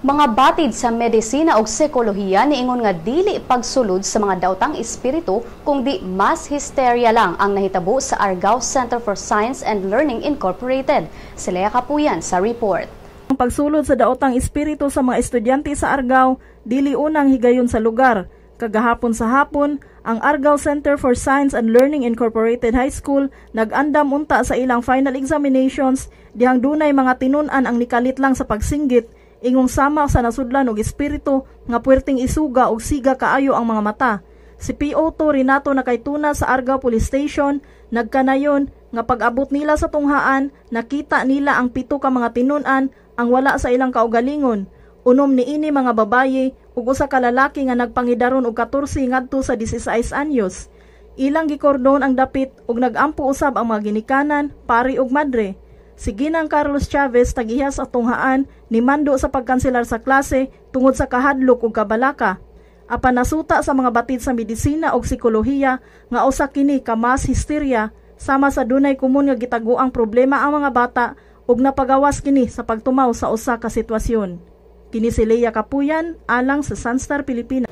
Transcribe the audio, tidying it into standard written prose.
Mga batid sa medisina ug psikolohiya niingon nga dili pagsulod sa mga daotang espiritu kundi mass hysteria lang ang nahitabo sa Argao Center for Science and Learning Incorporated. Si Lea Capuyan sa report. Ang pagsulod sa daotang espiritu sa mga estudyante sa Argao dili unang higayon sa lugar. Kagahapon sa hapon, ang Argao Center for Science and Learning Incorporated High School nag-andam unta sa ilang final examinations dihang dunay mga tinun-an ang nikalit lang sa pagsinggit ingong sama sa nasudlan og espiritu nga puwerteng isuga og siga kaayo ang mga mata. Si PO2 Renato Nakaituna sa Argao Police Station nagkanayon nga pag-abot nila sa tunghaan nakita nila ang 7 ka mga tinun-an ang wala sa ilang kaugalingon. Unom niini mga babaye ug usa ka lalaki nga nagpangidaron og 14 ngadto sa 16 anyos. Ilang gikordon ang dapit ug nagampo usab ang mga ginikanan, pari ug madre. Si Ginang Carlos Chavez tagiha sa tunghaan ni mando sa pagkanselar sa klase tungod sa kahadlok ug kabalaka. Apan nasuta sa mga batid sa medisina ug psikolohiya nga usa kini ka mass hysteria sama sa dunay kumun nga gitaguang problema ang mga bata ug napagawas kini sa pagtumaw sa usa ka sitwasyon. Kini si Lea Capuyan alang sa Sunstar Pilipinas.